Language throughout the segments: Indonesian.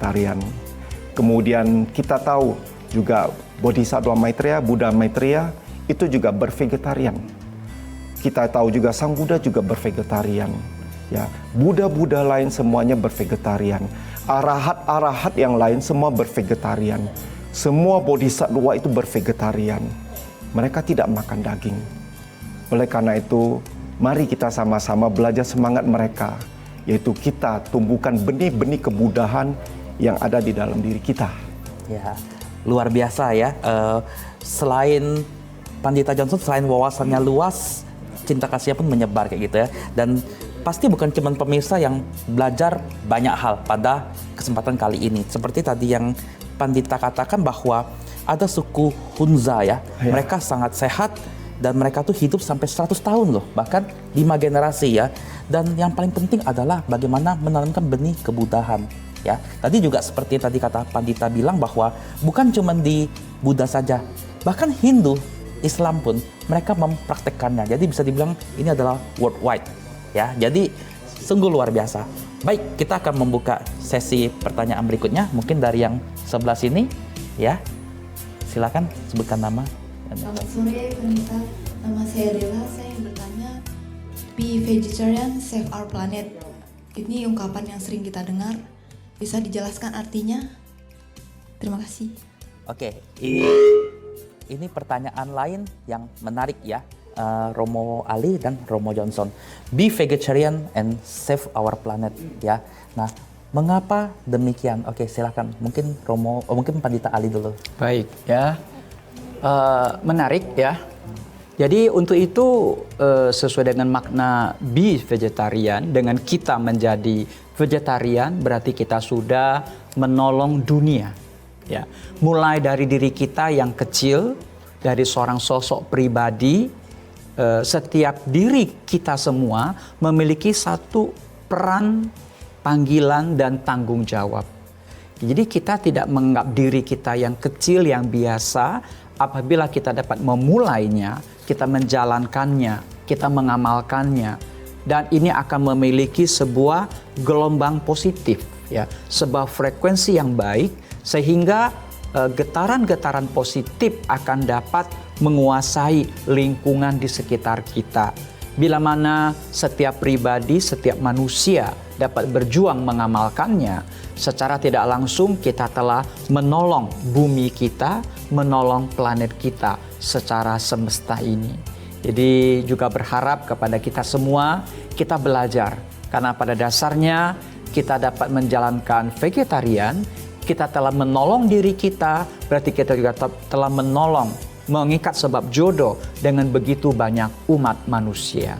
bervegetarian. Kemudian kita tahu juga Bodhisattva Maitreya, Buddha Maitreya itu juga bervegetarian. Kita tahu juga Sang Buddha juga bervegetarian. Ya, Buddha-Buddha lain semuanya bervegetarian. Arahat-arahat yang lain semua bervegetarian. Semua Bodhisattva itu bervegetarian. Mereka tidak makan daging. Oleh karena itu, mari kita sama-sama belajar semangat mereka, yaitu kita tumbuhkan benih-benih kebudahan yang ada di dalam diri kita. Ya, luar biasa ya. Selain Pandita Johnson, selain wawasannya luas, cinta kasihnya pun menyebar kayak gitu ya. Dan pasti bukan cuma pemirsa yang belajar banyak hal pada kesempatan kali ini. Seperti tadi yang Pandita katakan bahwa ada suku Hunza ya. Mereka sangat sehat dan mereka tuh hidup sampai 100 tahun loh, bahkan 5 generasi ya. Dan yang paling penting adalah bagaimana menanamkan benih kebudahan ya. Tadi juga seperti yang tadi kata Pandita bilang bahwa bukan cuma di Buddha saja, bahkan Hindu, Islam pun mereka mempraktekkannya. Jadi bisa dibilang ini adalah worldwide ya. Jadi sungguh luar biasa. Baik, kita akan membuka sesi pertanyaan berikutnya, mungkin dari yang sebelah sini ya. Silakan sebutkan nama. Selamat sore, Pandita. Nama saya Dela. Saya ingin bertanya, be vegetarian, save our planet. Ini ungkapan yang sering kita dengar. Bisa dijelaskan artinya? Terima kasih. Oke, ini pertanyaan lain yang menarik ya, Romo Ali dan Romo Johnson. Be vegetarian and save our planet ya. Nah, mengapa demikian? Oke, silakan. Mungkin mungkin Pandita Ali dulu. Baik ya. Menarik ya. Jadi untuk itu sesuai dengan makna be vegetarian, dengan kita menjadi vegetarian berarti kita sudah menolong dunia ya. Mulai dari diri kita yang kecil, dari seorang sosok pribadi, setiap diri kita semua memiliki satu peran, panggilan dan tanggung jawab. Jadi kita tidak menganggap diri kita yang kecil, yang biasa. Apabila kita dapat memulainya, kita menjalankannya, kita mengamalkannya, dan ini akan memiliki sebuah gelombang positif, ya, sebuah frekuensi yang baik, sehingga getaran-getaran positif akan dapat menguasai lingkungan di sekitar kita. Bila mana setiap pribadi, setiap manusia dapat berjuang mengamalkannya, secara tidak langsung kita telah menolong bumi kita, menolong planet kita secara semesta ini. Jadi juga berharap kepada kita semua, kita belajar. Karena pada dasarnya kita dapat menjalankan vegetarian, kita telah menolong diri kita, berarti kita juga telah menolong, mengikat sebab jodoh dengan begitu banyak umat manusia.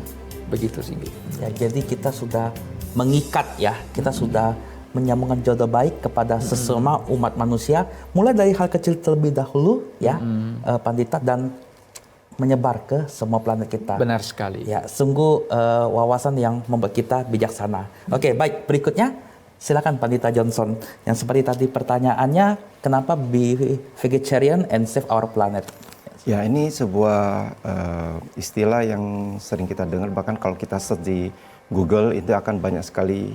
Begitu sih. Ya, jadi kita sudah mengikat ya, kita sudah menyambungkan jodoh baik kepada sesama umat manusia, mulai dari hal kecil terlebih dahulu ya, Pandita, dan menyebar ke semua planet kita. Benar sekali. Ya, sungguh wawasan yang membuat kita bijaksana. Oke, baik, berikutnya silakan Pandita Johnson. Yang seperti tadi pertanyaannya, kenapa be vegetarian and save our planet? Ya, ini sebuah istilah yang sering kita dengar, bahkan kalau kita search di Google itu akan banyak sekali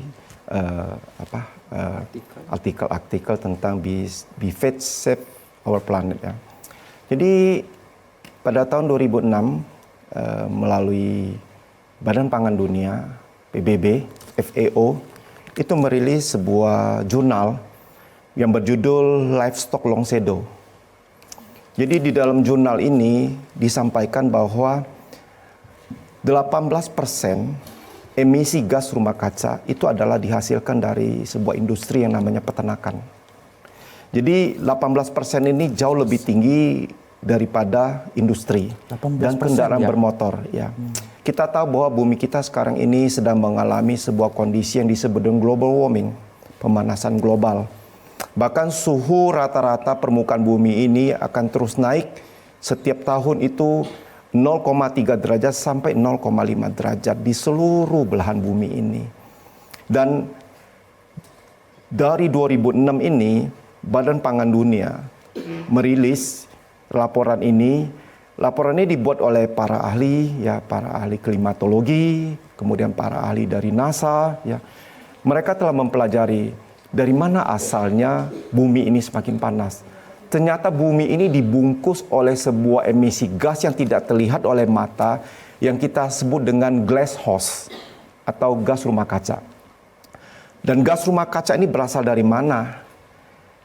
artikel-artikel tentang be veg, save our planet ya. Jadi pada tahun 2006 melalui Badan Pangan Dunia PBB FAO itu merilis sebuah jurnal yang berjudul Livestock Long Shadow. Jadi di dalam jurnal ini disampaikan bahwa 18% emisi gas rumah kaca itu adalah dihasilkan dari sebuah industri yang namanya peternakan. Jadi 18% ini jauh lebih tinggi daripada industri dan kendaraan ya? Bermotor. Ya. Kita tahu bahwa bumi kita sekarang ini sedang mengalami sebuah kondisi yang disebut dengan global warming, pemanasan global. Bahkan suhu rata-rata permukaan bumi ini akan terus naik setiap tahun itu 0,3 derajat sampai 0,5 derajat di seluruh belahan bumi ini. Dan dari 2006 ini, Badan Pangan Dunia merilis laporan ini. Laporan ini dibuat oleh para ahli, ya, para ahli klimatologi, kemudian para ahli dari NASA. Ya. Mereka telah mempelajari dari mana asalnya bumi ini semakin panas. Ternyata bumi ini dibungkus oleh sebuah emisi gas yang tidak terlihat oleh mata yang kita sebut dengan glass house atau gas rumah kaca. Dan gas rumah kaca ini berasal dari mana?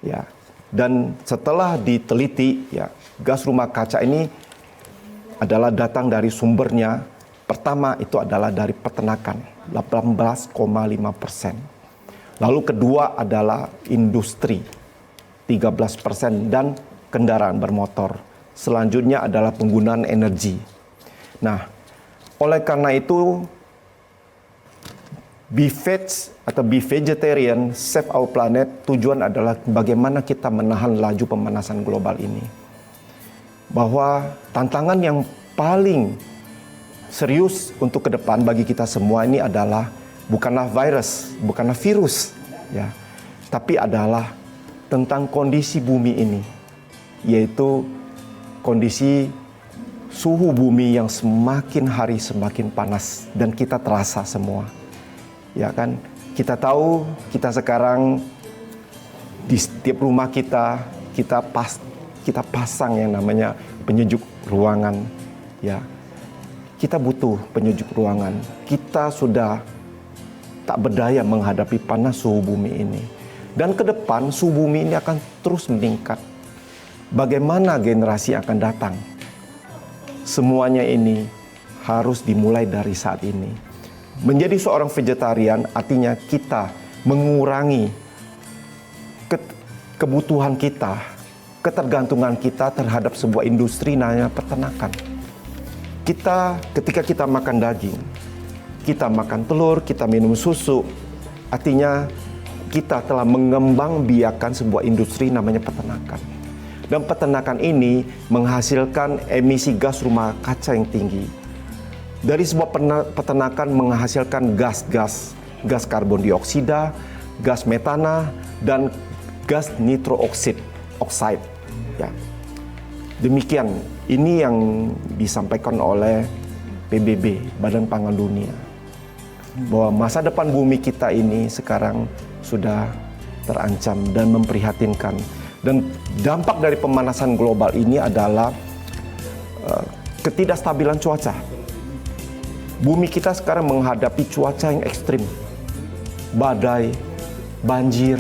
Ya. Dan setelah diteliti, ya, gas rumah kaca ini adalah datang dari sumbernya. Pertama itu adalah dari peternakan, 18,5%. Lalu kedua adalah industri, 13%, dan kendaraan bermotor. Selanjutnya adalah penggunaan energi. Nah, oleh karena itu, Be Veg atau Be Vegetarian, Save Our Planet, tujuan adalah bagaimana kita menahan laju pemanasan global ini. Bahwa tantangan yang paling serius untuk ke depan bagi kita semua ini adalah bukanlah virus, ya, tapi adalah tentang kondisi bumi ini, yaitu kondisi suhu bumi yang semakin hari semakin panas dan kita terasa semua. Ya kan, kita tahu kita sekarang di setiap rumah kita pasang yang namanya penyejuk ruangan, ya. Kita butuh penyejuk ruangan. Kita sudah tak berdaya menghadapi panas suhu bumi ini. Dan ke depan suhu bumi ini akan terus meningkat. Bagaimana generasi akan datang? Semuanya ini harus dimulai dari saat ini. Menjadi seorang vegetarian artinya kita mengurangi kebutuhan kita, ketergantungan kita terhadap sebuah industri namanya peternakan. Ketika kita makan daging, kita makan telur, kita minum susu, artinya kita telah mengembangbiakan sebuah industri namanya peternakan. Dan peternakan ini menghasilkan emisi gas rumah kaca yang tinggi. Dari sebuah peternakan menghasilkan gas karbon dioksida, gas metana, dan gas nitrooksida. Ya. Demikian, ini yang disampaikan oleh PBB, Badan Pangan Dunia. Bahwa masa depan bumi kita ini sekarang sudah terancam dan memprihatinkan. Dan dampak dari pemanasan global ini adalah ketidakstabilan cuaca. Bumi kita sekarang menghadapi cuaca yang ekstrim. Badai, banjir.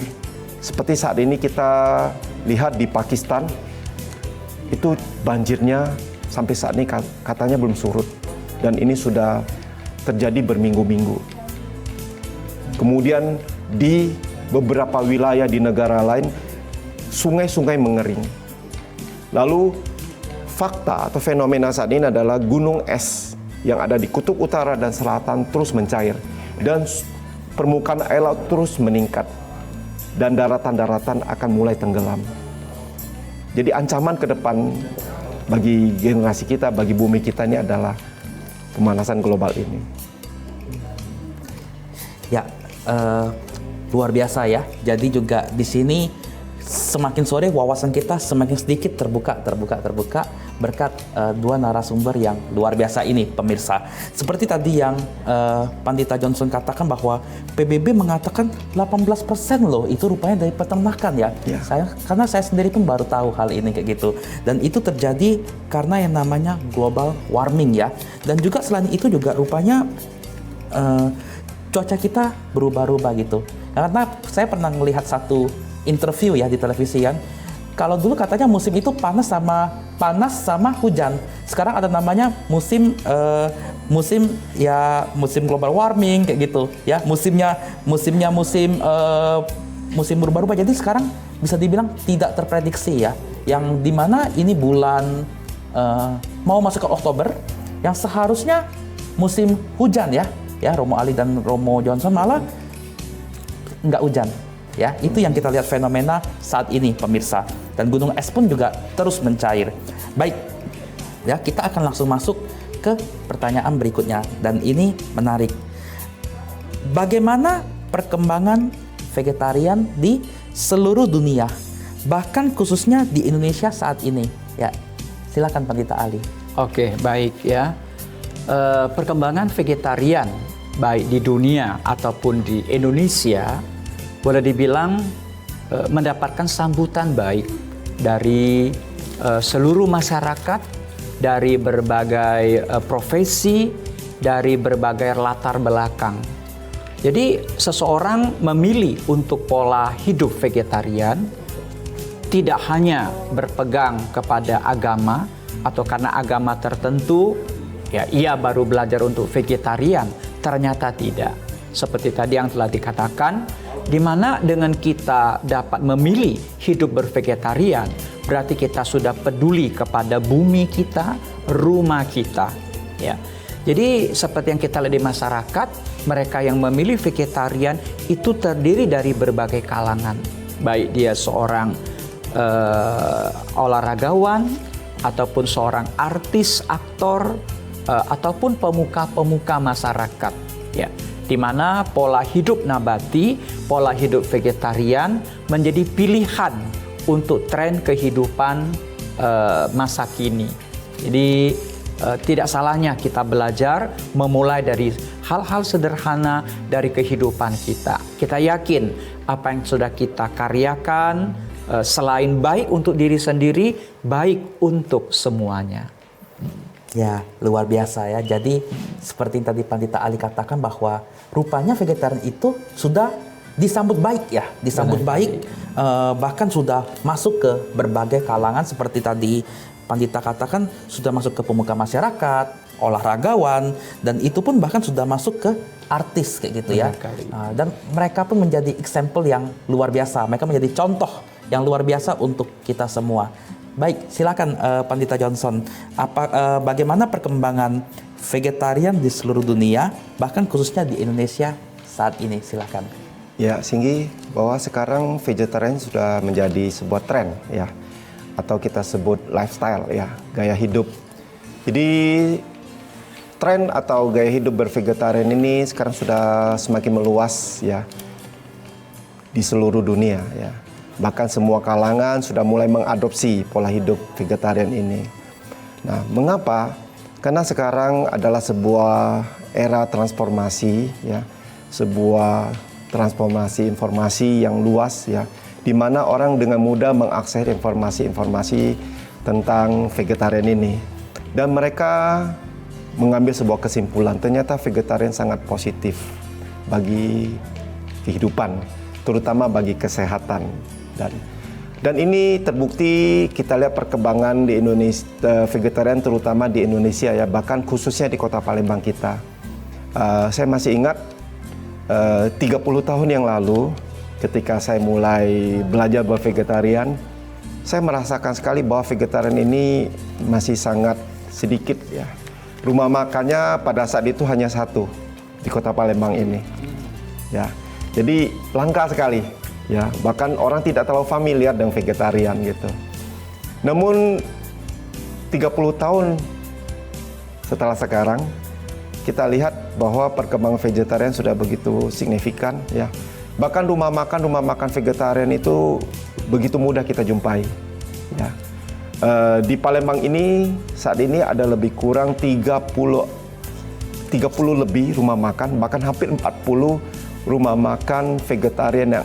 Seperti saat ini kita lihat di Pakistan, itu banjirnya sampai saat ini katanya belum surut. Dan ini sudah terjadi berminggu-minggu. Kemudian di beberapa wilayah di negara lain, sungai-sungai mengering. Lalu fakta atau fenomena saat ini adalah gunung es yang ada di kutub utara dan selatan terus mencair. Dan permukaan air laut terus meningkat. Dan daratan-daratan akan mulai tenggelam. Jadi ancaman ke depan bagi generasi kita, bagi bumi kita ini adalah pemanasan global ini. Ya, luar biasa ya. Jadi juga di sini semakin sore wawasan kita semakin sedikit terbuka berkat dua narasumber yang luar biasa ini, pemirsa. Seperti tadi yang Pandita Johnson katakan bahwa PBB mengatakan 18% loh itu rupanya dari peternakan ya. Karena saya sendiri pun baru tahu hal ini kayak gitu. Dan itu terjadi karena yang namanya global warming ya. Dan juga selain itu juga rupanya cuaca kita berubah-ubah gitu. Karena saya pernah melihat satu interview ya di televisi kan. Kalau dulu katanya musim itu panas sama hujan. Sekarang ada namanya musim global warming kayak gitu ya. Musim berubah-ubah. Jadi sekarang bisa dibilang tidak terprediksi ya. Yang dimana ini bulan mau masuk ke Oktober yang seharusnya musim hujan ya. Ya, Romo Ali dan Romo Johnson malah nggak hujan. Ya, itu yang kita lihat fenomena saat ini, pemirsa. Dan gunung es pun juga terus mencair. Baik, ya kita akan langsung masuk ke pertanyaan berikutnya. Dan ini menarik. Bagaimana perkembangan vegetarian di seluruh dunia, bahkan khususnya di Indonesia saat ini? Ya, silakan Pandita Ali. Oke, baik ya. Perkembangan vegetarian baik di dunia ataupun di Indonesia boleh dibilang mendapatkan sambutan baik dari seluruh masyarakat, dari berbagai profesi, dari berbagai latar belakang. Jadi seseorang memilih untuk pola hidup vegetarian tidak hanya berpegang kepada agama atau karena agama tertentu, ya ia baru belajar untuk vegetarian. Ternyata tidak. Seperti tadi yang telah dikatakan, di mana dengan kita dapat memilih hidup bervegetarian, berarti kita sudah peduli kepada bumi kita, rumah kita. Ya. Jadi seperti yang kita lihat di masyarakat, mereka yang memilih vegetarian itu terdiri dari berbagai kalangan. Baik dia seorang olahragawan, ataupun seorang artis, aktor, ataupun pemuka-pemuka masyarakat. Ya. Di mana pola hidup nabati, pola hidup vegetarian menjadi pilihan untuk tren kehidupan masa kini. Jadi tidak salahnya kita belajar memulai dari hal-hal sederhana dari kehidupan kita. Kita yakin apa yang sudah kita karyakan selain baik untuk diri sendiri, baik untuk semuanya. Ya, luar biasa ya. Jadi seperti yang tadi Pandita Ali katakan bahwa rupanya vegetarian itu sudah disambut baik ya, disambut baik, bahkan sudah masuk ke berbagai kalangan seperti tadi Pandita katakan sudah masuk ke pemuka masyarakat, olahragawan, dan itu pun bahkan sudah masuk ke artis kayak gitu ya. Dan mereka pun menjadi example yang luar biasa, mereka menjadi contoh yang luar biasa untuk kita semua. Baik, silakan Pandita Johnson. Bagaimana perkembangan vegetarian di seluruh dunia, bahkan khususnya di Indonesia saat ini? Silakan. Ya, Singgi, bahwa sekarang vegetarian sudah menjadi sebuah tren ya, atau kita sebut lifestyle ya, gaya hidup. Jadi tren atau gaya hidup bervegetarian ini sekarang sudah semakin meluas ya di seluruh dunia ya. Bahkan semua kalangan sudah mulai mengadopsi pola hidup vegetarian ini. Nah, mengapa? Karena sekarang adalah sebuah era transformasi ya, sebuah transformasi informasi yang luas ya, di mana orang dengan mudah mengakses informasi-informasi tentang vegetarian ini. Dan mereka mengambil sebuah kesimpulan, ternyata vegetarian sangat positif bagi kehidupan, terutama bagi kesehatan. Dan ini terbukti kita lihat perkembangan di Indonesia, vegetarian terutama di Indonesia ya, bahkan khususnya di kota Palembang kita. Saya masih ingat 30 tahun yang lalu ketika saya mulai belajar bervegetarian, saya merasakan sekali bahwa vegetarian ini masih sangat sedikit ya. Rumah makannya pada saat itu hanya satu di kota Palembang ini. Ya. Jadi langka sekali ya, bahkan orang tidak terlalu familiar dengan vegetarian gitu. Namun 30 tahun setelah sekarang kita lihat bahwa perkembangan vegetarian sudah begitu signifikan ya. Bahkan rumah makan vegetarian itu begitu mudah kita jumpai. Ya. Di Palembang ini saat ini ada lebih kurang 30 lebih rumah makan, bahkan hampir 40 rumah makan vegetarian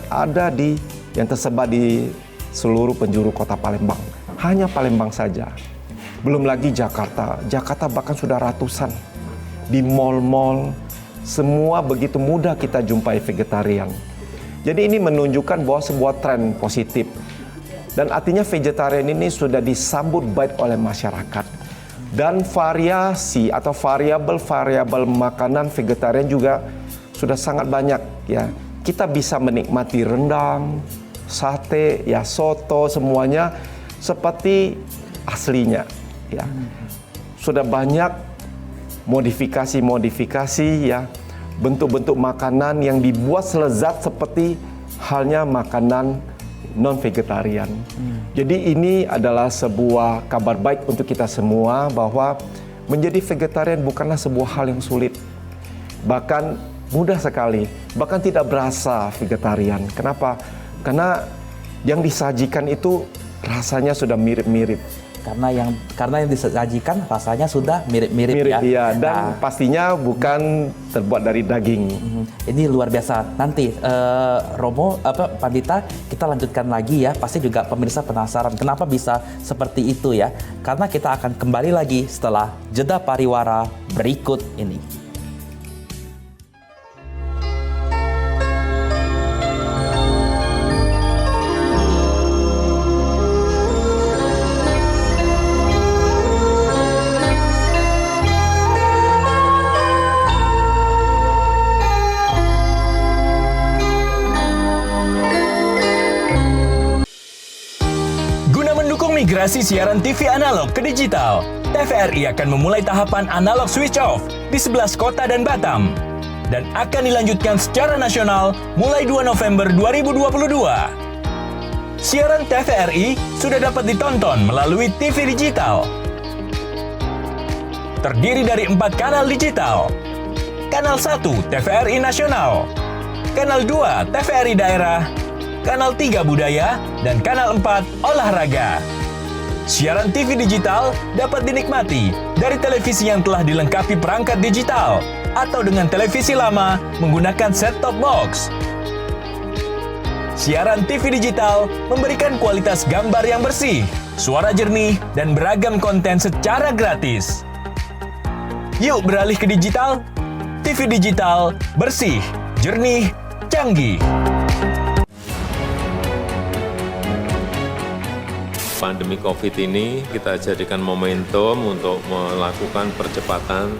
yang tersebar di seluruh penjuru kota Palembang. Hanya Palembang saja. Belum lagi Jakarta. Jakarta bahkan sudah ratusan. Di mal-mal, semua begitu mudah kita jumpai vegetarian. Jadi ini menunjukkan bahwa sebuah tren positif. Dan artinya vegetarian ini sudah disambut baik oleh masyarakat. Dan variasi atau variabel makanan vegetarian juga sudah sangat banyak ya. Kita bisa menikmati rendang, sate, ya soto, semuanya seperti aslinya ya. Sudah banyak modifikasi ya, bentuk-bentuk makanan yang dibuat selezat seperti halnya makanan non-vegetarian. Jadi ini adalah sebuah kabar baik untuk kita semua bahwa menjadi vegetarian bukanlah sebuah hal yang sulit. Bahkan mudah sekali, bahkan tidak berasa vegetarian. Kenapa? Karena yang disajikan itu rasanya sudah mirip-mirip karena yang disajikan rasanya sudah mirip-mirip ya. Iya, dan pastinya bukan terbuat dari daging. Ini luar biasa. Nanti Romo, Pandita, kita lanjutkan lagi ya. Pasti juga pemirsa penasaran kenapa bisa seperti itu ya. Karena kita akan kembali lagi setelah jeda pariwara berikut ini. Migrasi siaran TV analog ke digital, TVRI akan memulai tahapan analog switch off di 11 kota dan Batam dan akan dilanjutkan secara nasional mulai 2 November 2022. Siaran TVRI sudah dapat ditonton melalui TV digital. Terdiri dari 4 kanal digital. Kanal 1 TVRI Nasional, Kanal 2 TVRI Daerah, Kanal 3 Budaya, dan Kanal 4 Olahraga. Siaran TV digital dapat dinikmati dari televisi yang telah dilengkapi perangkat digital atau dengan televisi lama menggunakan set-top box. Siaran TV digital memberikan kualitas gambar yang bersih, suara jernih, dan beragam konten secara gratis. Yuk beralih ke digital. TV digital bersih, jernih, canggih. Pandemi COVID ini kita jadikan momentum untuk melakukan percepatan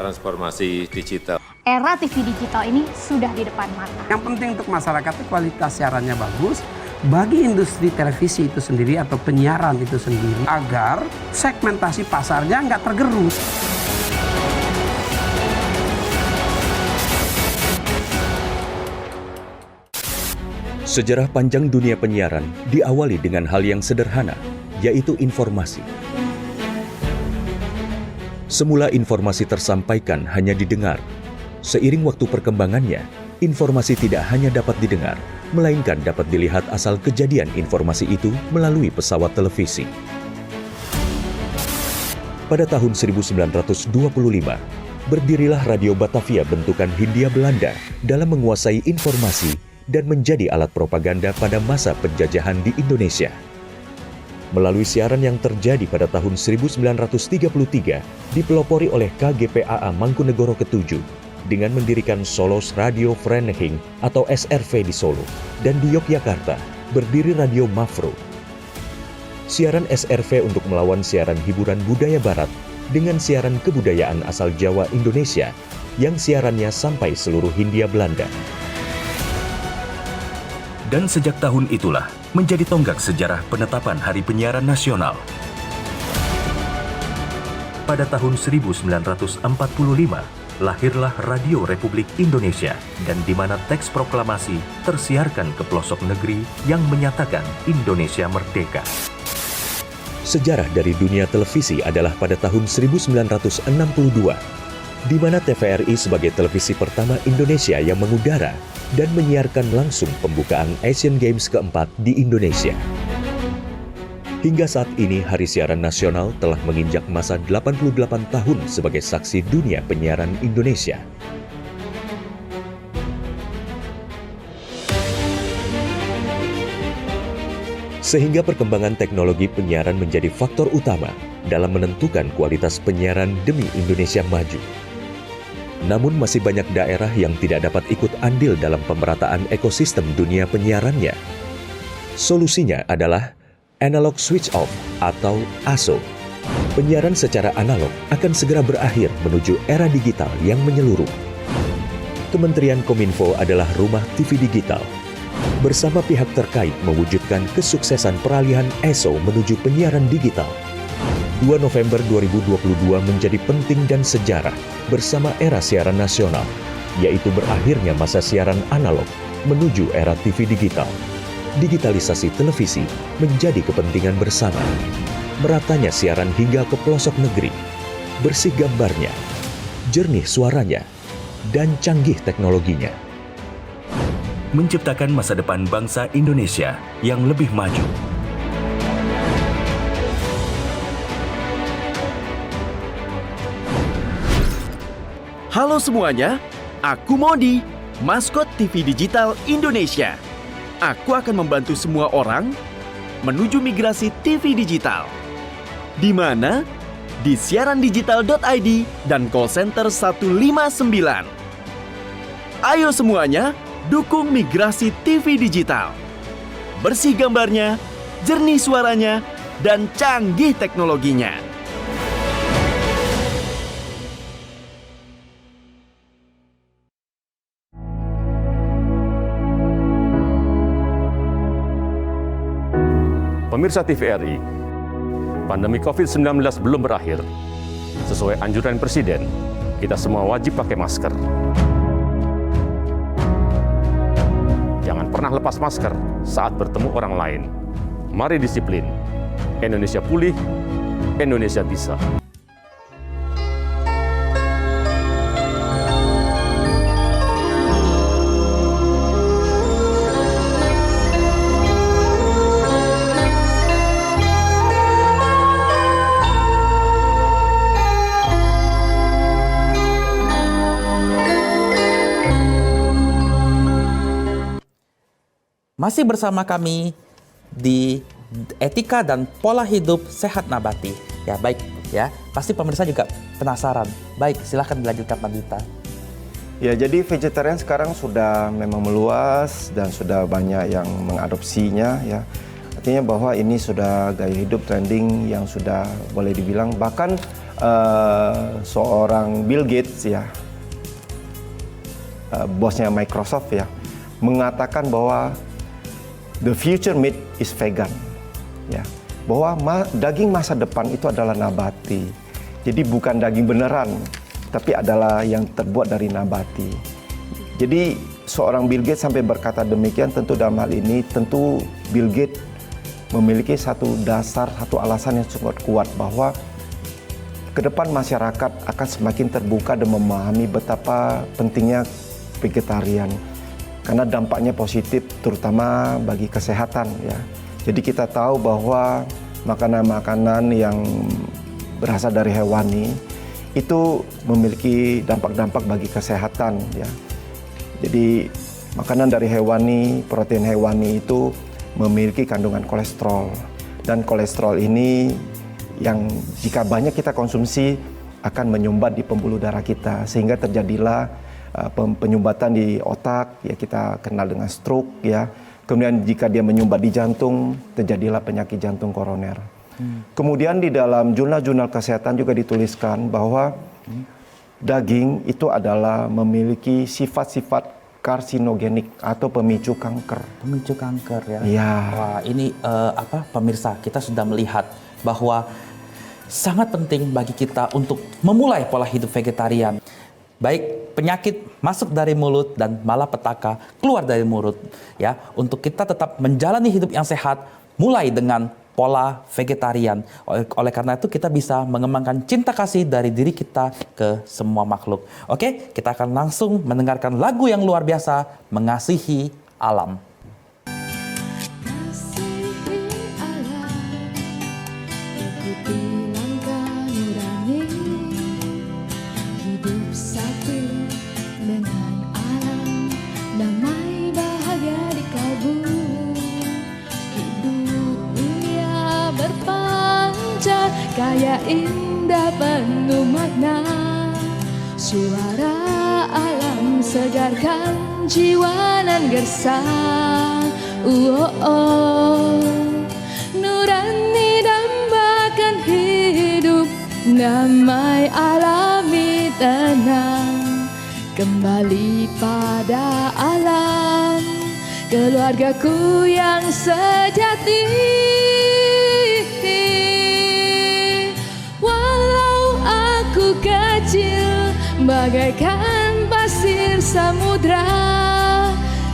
transformasi digital. Era TV digital ini sudah di depan mata. Yang penting untuk masyarakat itu kualitas siarannya bagus. Bagi industri televisi itu sendiri atau penyiaran itu sendiri, agar segmentasi pasarnya nggak tergerus. Sejarah panjang dunia penyiaran diawali dengan hal yang sederhana, yaitu informasi. Semula informasi tersampaikan hanya didengar. Seiring waktu perkembangannya, informasi tidak hanya dapat didengar, melainkan dapat dilihat asal kejadian informasi itu melalui pesawat televisi. Pada tahun 1925, berdirilah Radio Batavia bentukan Hindia Belanda dalam menguasai informasi dan menjadi alat propaganda pada masa penjajahan di Indonesia. Melalui siaran yang terjadi pada tahun 1933, dipelopori oleh KGPAA Mangkunegoro ke-7 dengan mendirikan Solos Radio Vereniging atau SRV di Solo, dan di Yogyakarta berdiri Radio Mafro. Siaran SRV untuk melawan siaran hiburan budaya barat dengan siaran kebudayaan asal Jawa Indonesia yang siarannya sampai seluruh Hindia Belanda. Dan sejak tahun itulah menjadi tonggak sejarah penetapan Hari Penyiaran Nasional. Pada tahun 1945, lahirlah Radio Republik Indonesia, dan di mana teks proklamasi tersiarkan ke pelosok negeri yang menyatakan Indonesia merdeka. Sejarah dari dunia televisi adalah pada tahun 1962, di mana TVRI sebagai televisi pertama Indonesia yang mengudara dan menyiarkan langsung pembukaan Asian Games keempat di Indonesia. Hingga saat ini, Hari Siaran Nasional telah menginjak masa 88 tahun sebagai saksi dunia penyiaran Indonesia. Sehingga perkembangan teknologi penyiaran menjadi faktor utama dalam menentukan kualitas penyiaran demi Indonesia maju. Namun masih banyak daerah yang tidak dapat ikut andil dalam pemerataan ekosistem dunia penyiarannya. Solusinya adalah analog switch off atau ASO. Penyiaran secara analog akan segera berakhir menuju era digital yang menyeluruh. Kementerian Kominfo adalah rumah TV digital. Bersama pihak terkait mewujudkan kesuksesan peralihan ESO menuju penyiaran digital. 2 November 2022 menjadi penting dan sejarah bersama era siaran nasional, yaitu berakhirnya masa siaran analog menuju era TV digital. Digitalisasi televisi menjadi kepentingan bersama. Meratanya siaran hingga ke pelosok negeri, bersih gambarnya, jernih suaranya, dan canggih teknologinya. Menciptakan masa depan bangsa Indonesia yang lebih maju. Halo semuanya, aku Modi, maskot TV Digital Indonesia. Aku akan membantu semua orang menuju migrasi TV digital. Di mana? Di siarandigital.id dan call center 159. Ayo semuanya, dukung migrasi TV digital. Bersih gambarnya, jernih suaranya, dan canggih teknologinya. Pemirsa TVRI, pandemi COVID-19 belum berakhir. Sesuai anjuran Presiden, kita semua wajib pakai masker. Jangan pernah lepas masker saat bertemu orang lain. Mari disiplin. Indonesia pulih, Indonesia bisa. Masih bersama kami di Etika dan Pola Hidup Sehat Nabati. Ya, baik ya. Pasti pemirsa juga penasaran. Baik, silahkan dilanjutkan Pak Dita. Ya, jadi vegetarian sekarang sudah memang meluas dan sudah banyak yang mengadopsinya ya. Artinya bahwa ini sudah gaya hidup trending yang sudah boleh dibilang bahkan seorang Bill Gates ya, bosnya Microsoft ya, mengatakan bahwa the future meat is vegan, ya, bahwa daging masa depan itu adalah nabati. Jadi bukan daging beneran, tapi adalah yang terbuat dari nabati. Jadi seorang Bill Gates sampai berkata demikian, tentu dalam hal ini tentu Bill Gates memiliki satu dasar, satu alasan yang sangat kuat bahwa ke depan masyarakat akan semakin terbuka dan memahami betapa pentingnya vegetarian. Karena dampaknya positif terutama bagi kesehatan ya. Jadi kita tahu bahwa makanan-makanan yang berasal dari hewani itu memiliki dampak-dampak bagi kesehatan ya. Jadi makanan dari hewani, protein hewani itu memiliki kandungan kolesterol, dan kolesterol ini yang jika banyak kita konsumsi akan menyumbat di pembuluh darah kita sehingga terjadilah penyumbatan di otak, ya kita kenal dengan stroke ya. Kemudian jika dia menyumbat di jantung, terjadilah penyakit jantung koroner. Kemudian di dalam jurnal-jurnal kesehatan juga dituliskan bahwa daging itu adalah memiliki sifat-sifat karsinogenik atau pemicu kanker. Pemicu kanker ya. Ya. Wah, ini pemirsa, kita sudah melihat bahwa sangat penting bagi kita untuk memulai pola hidup vegetarian. Baik penyakit masuk dari mulut dan malapetaka keluar dari mulut ya, untuk kita tetap menjalani hidup yang sehat mulai dengan pola vegetarian. Oleh karena itu kita bisa mengembangkan cinta kasih dari diri kita ke semua makhluk. Oke, kita akan langsung mendengarkan lagu yang luar biasa, Mengasihi Alam. Kaya indah penuh makna, suara alam segarkan jiwa nan gersang. Nurani dambakan hidup, damai alami tenang. Kembali pada alam, keluargaku yang sejati. Kecil bagaikan pasir samudra,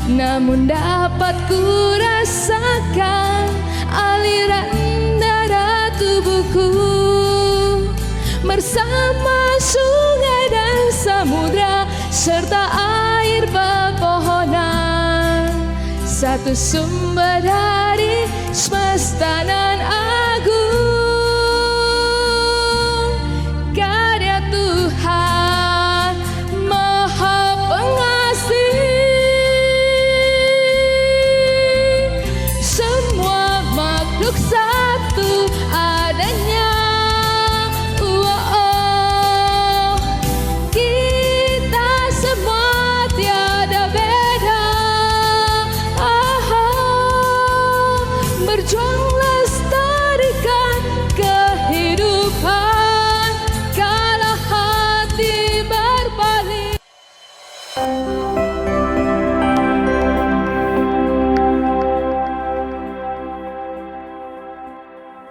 namun dapat ku rasakan aliran darah tubuhku. Bersama sungai dan samudra serta air pepohonan, satu sumber dari